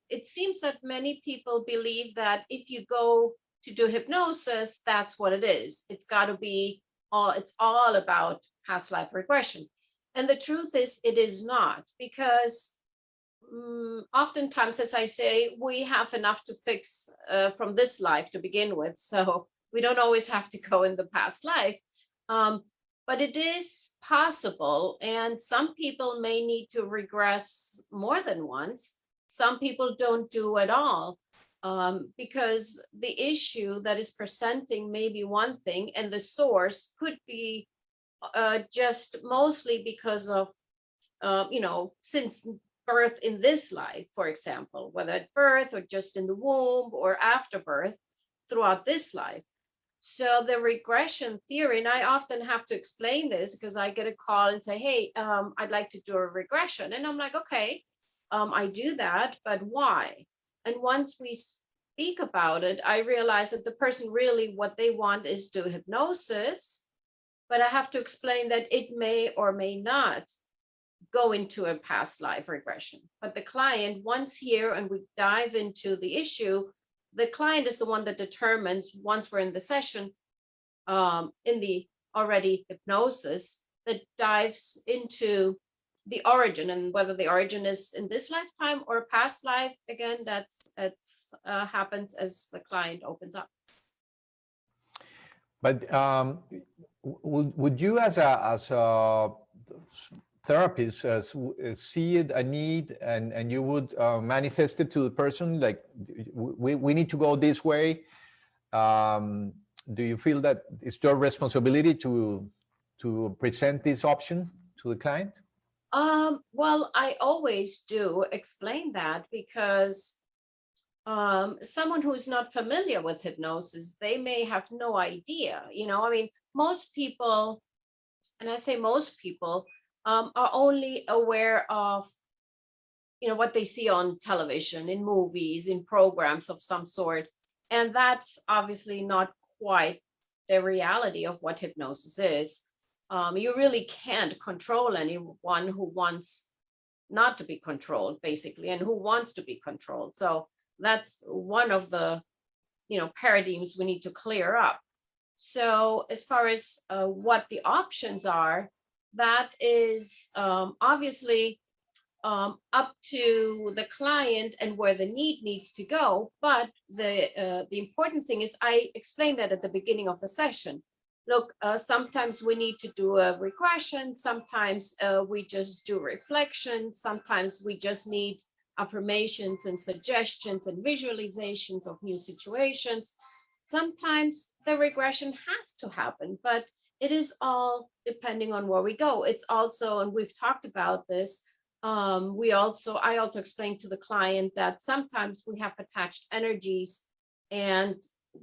it seems that many people believe that if you go to do hypnosis, that's what it is. It's got to be all, it's all about past life regression. And the truth is, it is not, because oftentimes, as I say, we have enough to fix from this life to begin with. So we don't always have to go in the past life. But it is possible. And some people may need to regress more than once. Some people don't do at all, because the issue that is presenting may be one thing, and the source could be just mostly because of, since birth in this life, for example, whether at birth or just in the womb or after birth, throughout this life. So the regression theory, and I often have to explain this because I get a call and say, hey, I'd like to do a regression. And I'm like, okay, I do that, but why? And once we speak about it, I realize that the person really, what they want is do hypnosis, but I have to explain that it may or may not go into a past life regression. But the client, once here and we dive into the issue, the client is the one that determines, once we're in the session, in the already hypnosis, that dives into the origin, and whether the origin is in this lifetime or past life. Again, that's happens as the client opens up. But would you, as a therapist, see a need and you would manifest it to the person, like, we need to go this way? Do you feel that it's your responsibility to present this option to the client? Well, I always do explain that, because someone who's not familiar with hypnosis, they may have no idea. I mean, most people, and I say most people, are only aware of, what they see on television, in movies, in programs of some sort. And that's obviously not quite the reality of what hypnosis is. You really can't control anyone who wants not to be controlled, basically, and who wants to be controlled. So that's one of the, paradigms we need to clear up. So as far as what the options are, that is obviously up to the client and where the need needs to go. But the important thing is, I explained that at the beginning of the session. Look, sometimes we need to do a regression. Sometimes we just do reflection. Sometimes we just need affirmations and suggestions and visualizations of new situations. Sometimes the regression has to happen, but it is all depending on where we go. It's also, and we've talked about this, I also explained to the client that sometimes we have attached energies, and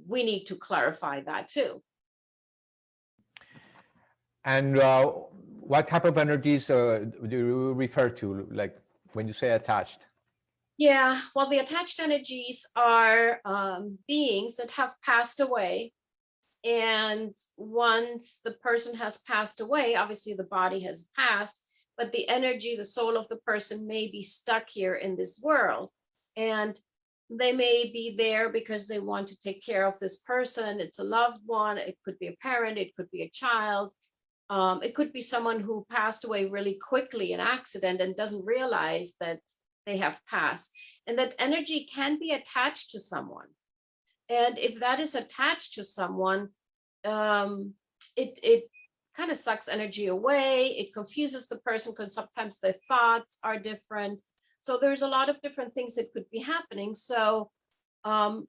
we need to clarify that too. And what type of energies do you refer to, like when you say attached? Yeah, well, the attached energies are beings that have passed away. And once the person has passed away, obviously the body has passed, but the energy, the soul of the person may be stuck here in this world. And they may be there because they want to take care of this person. It's a loved one. It could be a parent. It could be a child. It could be someone who passed away really quickly in an accident and doesn't realize that they have passed. And that energy can be attached to someone. And if that is attached to someone, it kind of sucks energy away. It confuses the person because sometimes their thoughts are different. So there's a lot of different things that could be happening. So, I've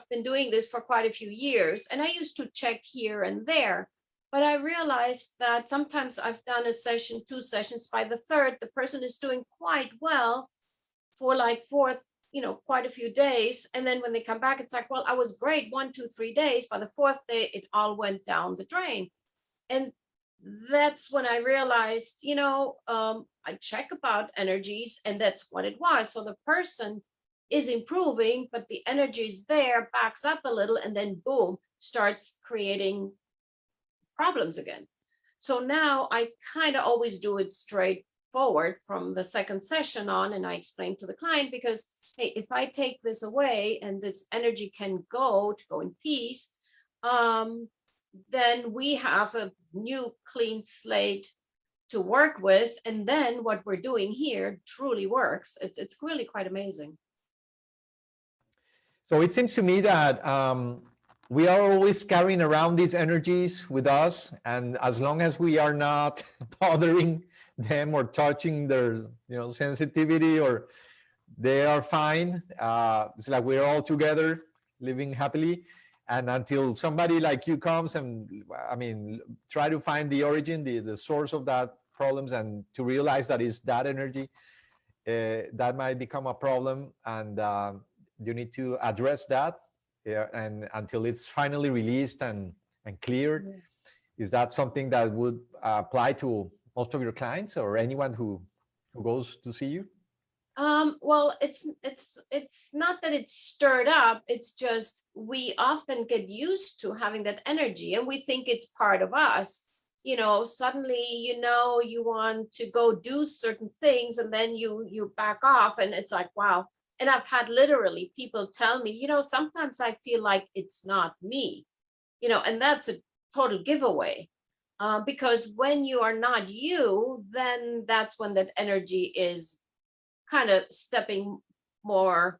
been doing this for quite a few years, and I used to check here and there. But I realized that sometimes I've done a session, 2 sessions. By the third, the person is doing quite well for like quite a few days. And then when they come back, it's like, well, I was great 1, 2, 3 days. By the 4th day, it all went down the drain. And that's when I realized, I check about energies, and that's what it was. So the person is improving, but the energy is there, backs up a little, and then boom, starts creating problems again. So now I kind of always do it straight forward from the second session on, and I explained to the client, because hey, if I take this away and this energy can go in peace, then we have a new clean slate to work with, and then what we're doing here truly works. It's really quite amazing. So it seems to me that we are always carrying around these energies with us, and as long as we are not bothering them or touching their sensitivity, or they are fine, it's like we're all together living happily. And until somebody like you comes and try to find the origin, the source of that problems, and to realize that it's that energy, that might become a problem, and you need to address that, and until it's finally released and cleared. Mm-hmm. Is that something that would apply to most of your clients, or anyone who goes to see you? Well, it's not that it's stirred up. It's just we often get used to having that energy, and we think it's part of us. Suddenly, you want to go do certain things, and then you back off, and it's like, wow. And I've had literally people tell me, sometimes I feel like it's not me, and that's a total giveaway. Because when you are not you, then that's when that energy is kind of stepping more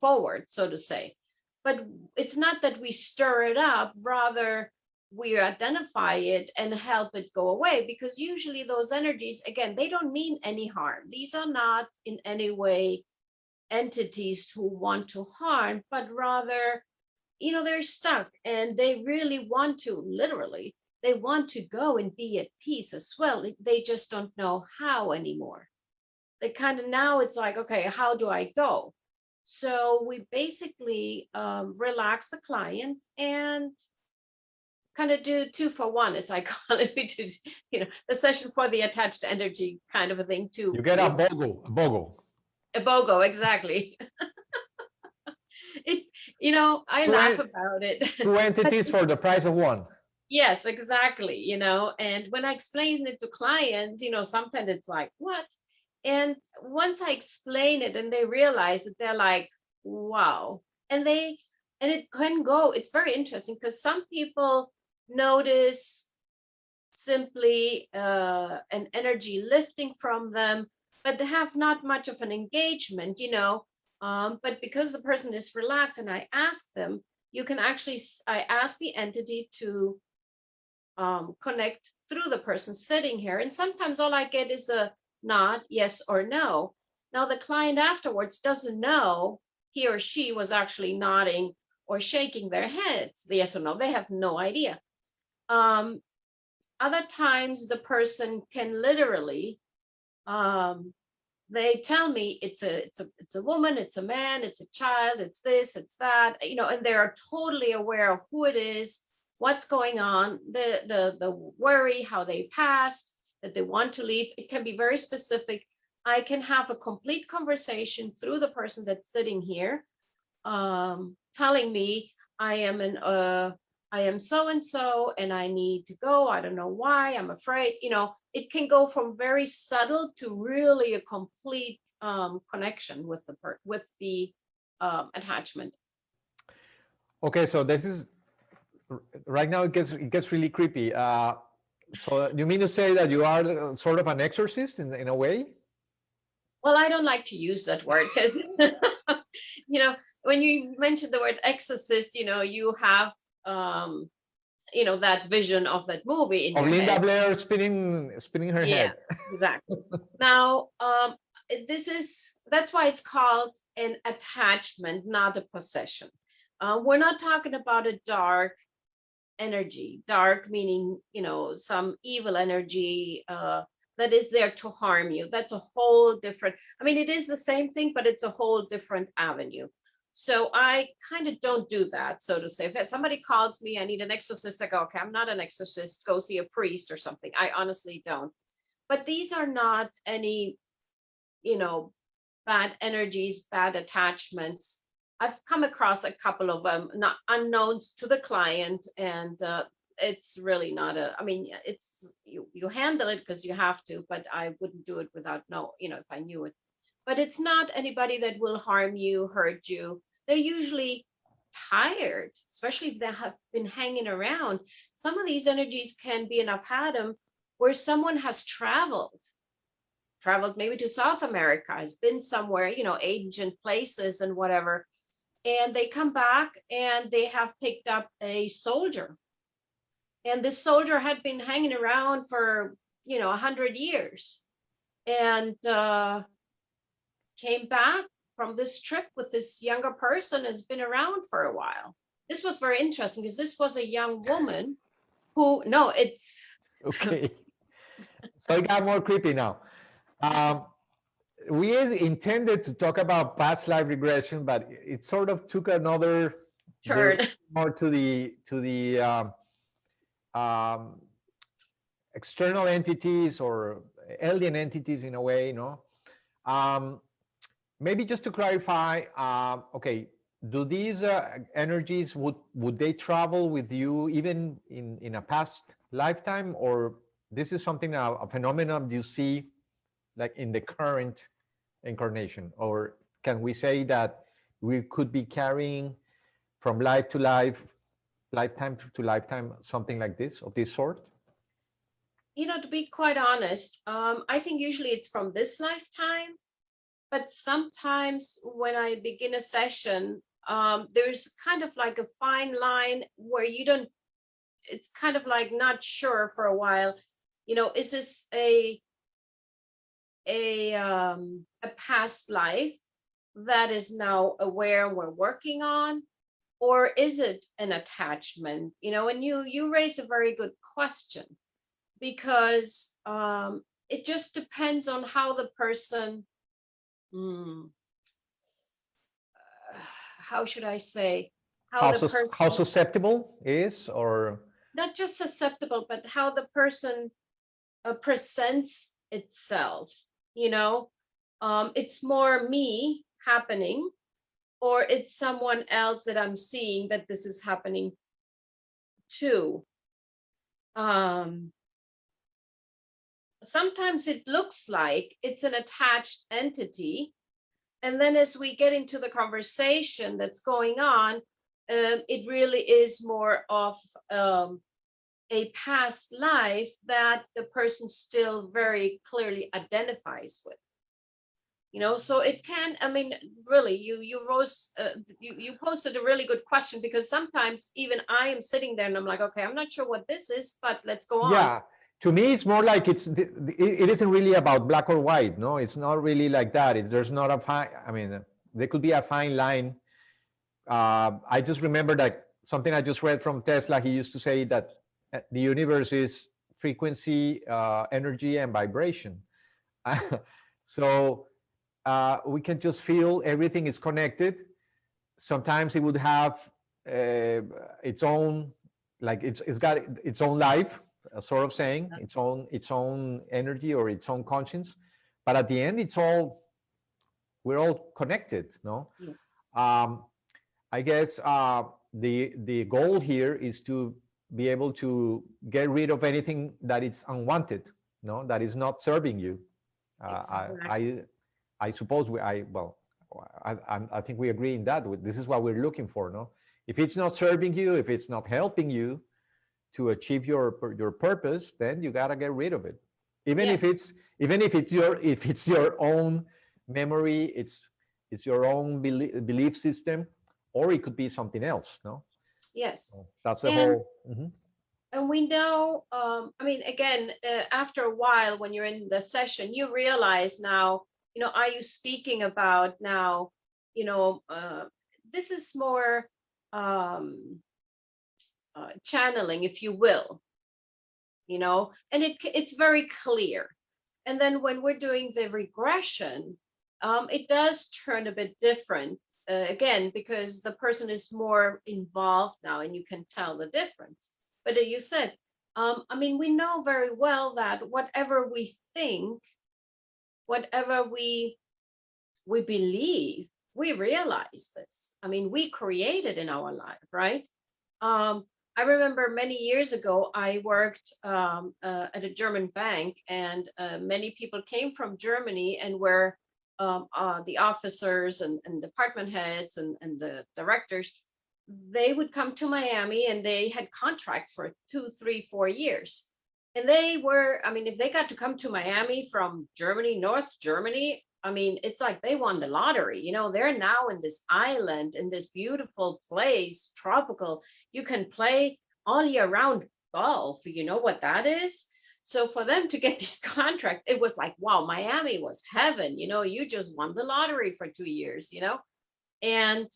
forward, so to say. But it's not that we stir it up, rather we identify it and help it go away, because usually those energies, again, they don't mean any harm. These are not in any way entities who want to harm, but rather, they're stuck, and they really want to, literally, they want to go and be at peace as well. They just don't know how anymore. They kind of, now it's like, okay, how do I go? So we basically relax the client and kind of do 2 for 1, as I call it. We do, the session for the attached energy kind of a thing too. You get a BOGO. A BOGO, exactly. I laugh about it. 2 entities for the price of 1. Yes, exactly. And when I explain it to clients, sometimes it's like, what? And once I explain it and they realize it, they're like, wow. And it can go, it's very interesting, because some people notice simply an energy lifting from them, but they have not much of an engagement, but because the person is relaxed and I ask them, I ask the entity to connect through the person sitting here. And sometimes all I get is a nod, yes or no. Now the client afterwards doesn't know he or she was actually nodding or shaking their heads, the yes or no. They have no idea. Other times the person can literally, they tell me it's a woman, it's a man, it's a child, it's this, it's that, and they are totally aware of who it is, what's going on, the worry, how they passed, that they want to leave. It can be very specific. I can have a complete conversation through the person that's sitting here, telling me I am so-and-so and I need to go. I don't know why, I'm afraid. It can go from very subtle to really a complete connection with the attachment. Okay, so this is right now. It gets really creepy. So you mean to say that you are sort of an exorcist in a way? Well, I don't like to use that word because, when you mention the word exorcist, you have, that vision of that movie in your Linda head. Blair spinning her head. Exactly. Now, that's why it's called an attachment, not a possession. We're not talking about a dark energy, dark meaning, some evil energy that is there to harm you. That's a whole different, it is the same thing, but it's a whole different avenue. So I kind of don't do that, so to say. If somebody calls me, I need an exorcist, I go, okay, I'm not an exorcist, go see a priest or something. I honestly don't. But these are not any, bad energies, bad attachments. I've come across a couple of them, not unknowns to the client, and it's really not a, I mean, it's, you handle it because you have to, but I wouldn't do it without if I knew it. But it's not anybody that will harm you, hurt you. They're usually tired, especially if they have been hanging around. Some of these energies can be, and I've had them, where someone has traveled maybe to South America, has been somewhere, ancient places and whatever, and they come back and they have picked up a soldier. And this soldier had been hanging around for 100 years, and came back from this trip with this younger person, has been around for a while. This was very interesting because this was a young woman who, no, it's Okay. So it got more creepy now. We intended to talk about past life regression, but it sort of took another turn. more to the external entities or alien entities in a way, maybe just to clarify, okay, do these energies, would they travel with you even in a past lifetime, or this is something, a phenomenon you see like in the current incarnation? Or can we say that we could be carrying from life to life, lifetime to lifetime, something like this, of this sort? To be quite honest, I think usually it's from this lifetime, but sometimes when I begin a session, there's kind of like a fine line where you don't, it's kind of like not sure for a while, is this a past life that is now aware we're working on, or is it an attachment? And you raise a very good question, because it just depends on how the person, how should I say, how susceptible is, or not just susceptible, but how the person presents itself. It's more me happening, or it's someone else that I'm seeing that this is happening to. Sometimes it looks like it's an attached entity, and then as we get into the conversation that's going on, it really is more of a past life that the person still very clearly identifies with. So it can, I mean, really, you posted a really good question, because sometimes even I am sitting there and I'm like, okay, I'm not sure what this is, but let's go on. Yeah, to me, it's more like it isn't really about black or white. No, it's not really like that. There's not a fine, I mean, there could be a fine line. I just remember that something I just read from Tesla. He used to say that the universe is frequency, energy, and vibration. So we can just feel everything is connected. Sometimes it would have its own, like it's got its own life, sort of saying, its own energy or its own conscience. But at the end, we're all connected, no? Yes. I guess the goal here is to be able to get rid of anything that is unwanted, no, that is not serving you. Exactly. I suppose I think we agree in that. This is what we're looking for, no? If it's not serving you, if it's not helping you to achieve your purpose, then you gotta get rid of it. Even Yes. if it's your own memory, it's your own belief system, or it could be something else, no? Yes. So that's the whole. And we know, I mean, again, after a while, when you're in the session, you realize now, are you speaking about now, this is more channeling, if you will, and it's very clear. And then when we're doing the regression, it does turn a bit different, again, because the person is more involved now and you can tell the difference. But you said, I mean, we know very well that whatever we think, whatever we believe, we realize this. I mean, we create it in our life, right? I remember many years ago, I worked at a German bank, and many people came from Germany and were the officers and department heads and the directors. They would come to Miami, and they had contract for 2, 3, 4 years. And they were, I mean, if they got to come to Miami from Germany, North Germany, I mean, it's like they won the lottery. You know, they're now in this island, in this beautiful place, tropical. You can play all year round golf. You know what that is? So for them to get this contract, it was like, wow, Miami was heaven. You know, you just won the lottery for 2 years, you know? And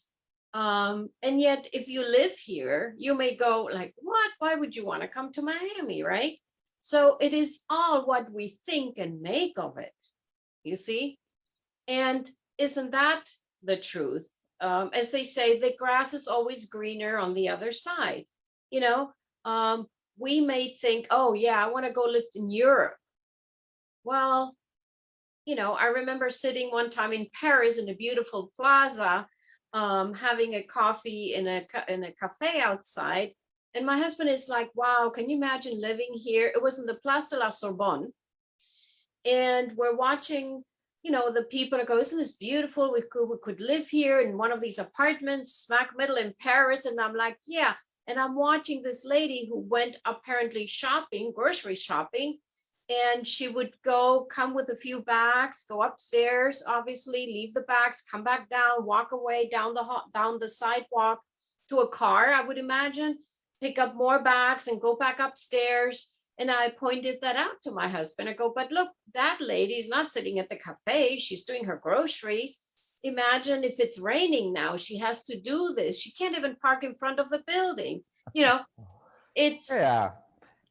yet if you live here, you may go like, what? Why would you want to come to Miami, right? So it is all what we think and make of it, you see? And isn't that the truth? As they say, the grass is always greener on the other side. You know, we may think, oh, yeah, I want to go live in Europe. Well, you know, I remember sitting one time in Paris in a beautiful plaza, having a coffee in a cafe outside. And my husband is like, wow, can you imagine living here? It was in the Place de la Sorbonne. And we're watching, you know, the people go, isn't this beautiful? We could live here in one of these apartments, smack middle in Paris. And I'm like, yeah. And I'm watching this lady who went apparently shopping, grocery shopping, and she would come with a few bags, go upstairs, obviously, leave the bags, come back down, walk away down the sidewalk to a car, I would imagine, pick up more bags and go back upstairs. And I pointed that out to my husband. I go, but look, that lady's not sitting at the cafe. She's doing her groceries. Imagine if it's raining now, she has to do this. She can't even park in front of the building. You know, it's... Yeah,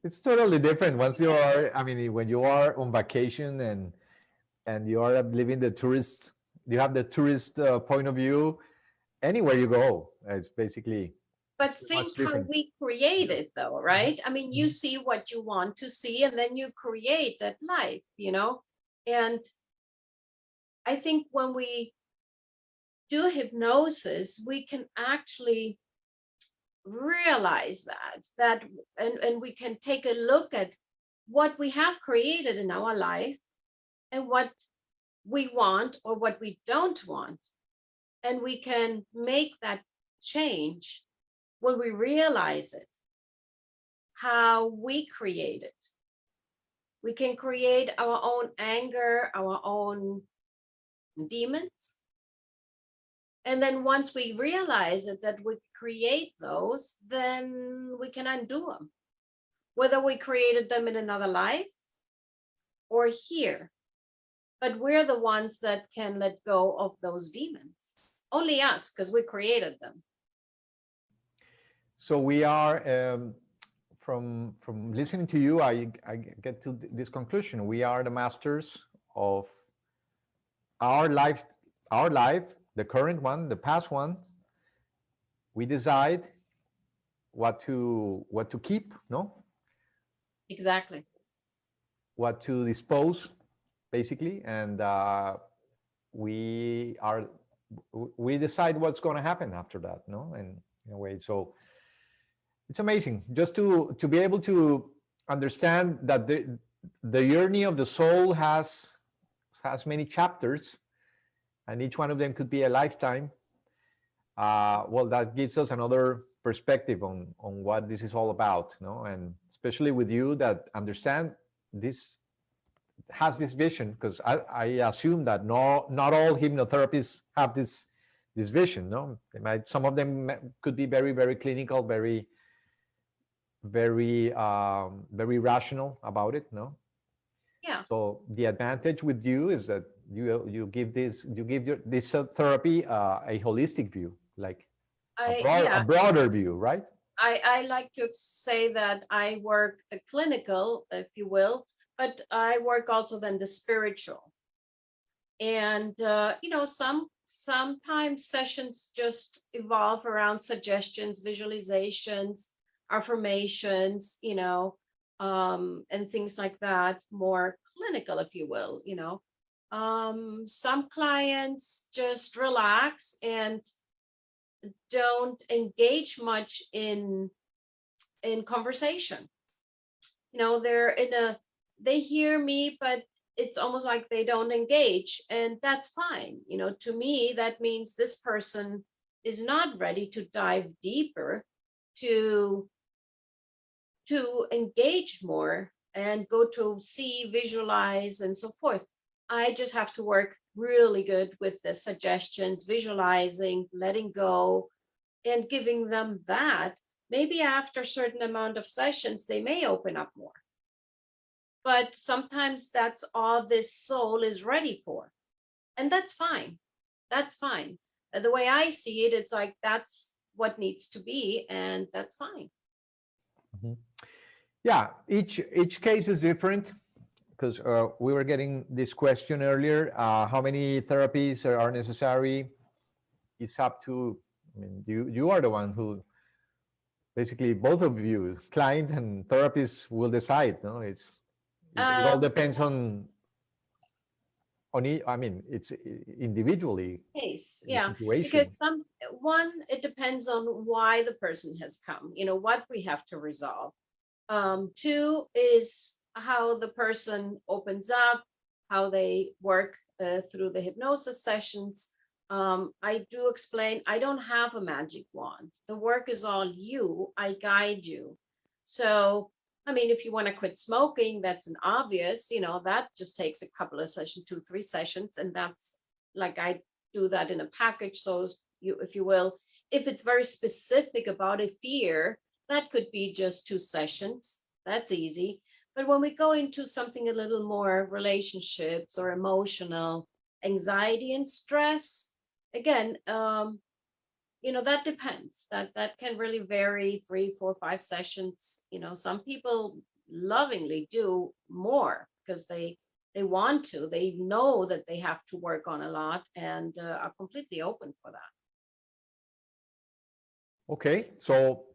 it's totally different once you are, I mean, when you are on vacation and you are living the tourist, you have the tourist point of view anywhere you go. It's basically... But think how we create it though, right? I mean, you see what you want to see, and then you create that life, you know? And I think when we do hypnosis, we can actually realize and we can take a look at what we have created in our life and what we want or what we don't want. And we can make that change when we realize it, how we create it. We can create our own anger, our own demons. And then once we realize it, that we create those, then we can undo them. Whether we created them in another life or here. But we're the ones that can let go of those demons. Only us, because we created them. So we are, from listening to you, I get to this conclusion. We are the masters of our life, the current one, the past one. We decide what to keep, no? Exactly. What to dispose, basically, and we decide what's going to happen after that, no? And in a way, so it's amazing just to be able to understand that the journey of the soul has many chapters, and each one of them could be a lifetime. Well, that gives us another perspective on what this is all about, no? And especially with you that understand this, has this vision, because I assume that not all hypnotherapists have this vision, no? Some of them could be very, very clinical, very rational about it, no? Yeah. So the advantage with you is that you give this therapy a holistic view, like a broader view, right? I like to say that I work the clinical, if you will, but I work also then the spiritual. And you know, sometimes sessions just evolve around suggestions, visualizations, affirmations, you know, and things like that, more clinical, if you will, you know. Some clients just relax and don't engage much in in conversation. You know, they hear me, but it's almost like they don't engage, and that's fine. You know, to me, that means this person is not ready to dive deeper, to engage more and go to see, visualize, and so forth. I just have to work really good with the suggestions, visualizing, letting go, and giving them that. Maybe after a certain amount of sessions, they may open up more. But sometimes that's all this soul is ready for. And that's fine. That's fine. The way I see it, it's like that's what needs to be, and that's fine. Mhm. Yeah, each case is different, because we were getting this question earlier. How many therapies are necessary? It's up to, I mean, you are the one who, basically both of you, client and therapist, will decide. No, it all depends on I mean, it's individually Case, the yeah, because situation. it depends on why the person has come, you know, what we have to resolve. Two is how the person opens up, how they work through the hypnosis sessions. I do explain, I don't have a magic wand. The work is all you. I guide you. So, I mean, if you want to quit smoking, that's an obvious, you know, that just takes a couple of sessions, 2, 3 sessions. And that's like, I do that in a package. So you, if you will, if it's very specific about a fear, that could be just 2 sessions. That's easy. But when we go into something a little more relationships or emotional anxiety and stress, again, you know, that depends. That can really vary, 3, 4, 5 sessions. You know, some people lovingly do more because they want to. They know that they have to work on a lot, and are completely open for that. Okay, so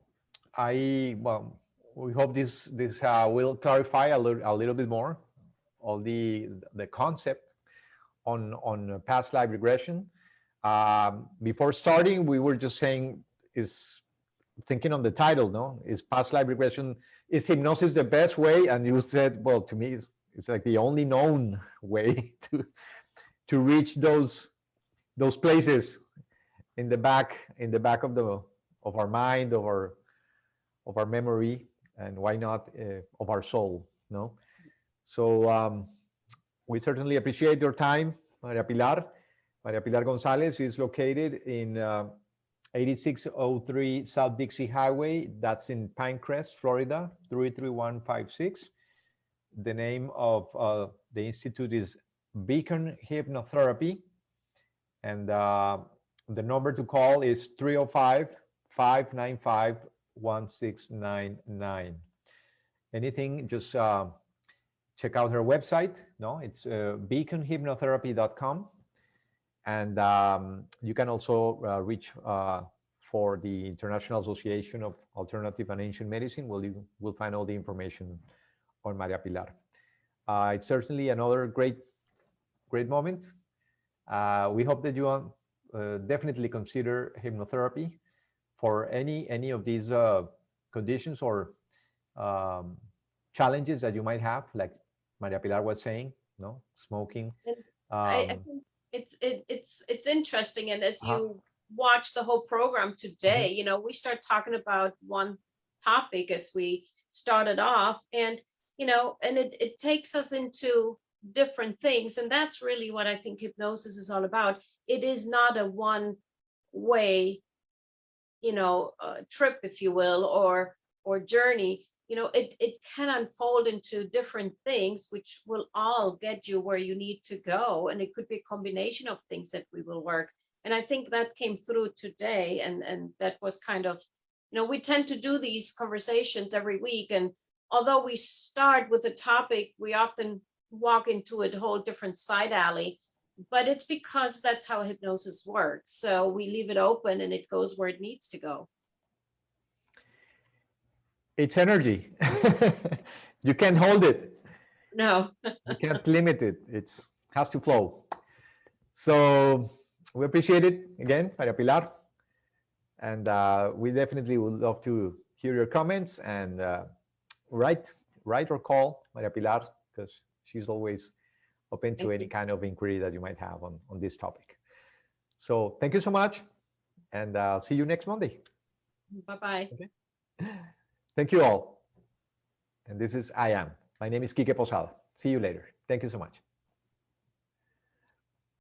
well, we hope this will clarify a little bit more of the concept on past life regression. Before starting, we were just saying, is thinking on the title, no? Is past life regression, is hypnosis the best way? And you said, well, to me, it's like the only known way to reach those places in the back of our mind, of our memory, and why not of our soul, no? So we certainly appreciate your time, Maria-Pilar. Maria-Pilar González is located in 8603 South Dixie Highway. That's in Pinecrest, Florida, 33156. The name of the institute is Beacon Hypnotherapy. And the number to call is 305-595-1699. Anything, just check out her website. No, it's beaconhypnotherapy.com. And you can also reach for the International Association of Alternative and Ancient Medicine. You will find all the information on Maria-Pilar. It's certainly another great moment. We hope that you definitely consider hypnotherapy for any of these conditions or challenges that you might have, like Maria-Pilar was saying, no, smoking. I think it's interesting, and as you watch the whole program today, you know, we start talking about one topic as we started off, and you know, and it takes us into different things, and that's really what I think hypnosis is all about. It is not a one way, you know, trip, if you will, or journey. You know, it can unfold into different things, which will all get you where you need to go. And it could be a combination of things that we will work. And I think that came through today. And that was kind of, you know, we tend to do these conversations every week. And although we start with a topic, we often walk into a whole different side alley. But it's because that's how hypnosis works. So we leave it open and it goes where it needs to go. It's energy. You can't hold it. No. You can't limit it. It has to flow. So we appreciate it again, Maria-Pilar. And we definitely would love to hear your comments and write or call Maria-Pilar, because she's always open to Thank any you. kind of inquiry that you might have on this topic. So thank you so much, and I'll see you next Monday. Bye-bye. Okay. Thank you all. And this is I Am. My name is Quique Posada. See you later. Thank you so much.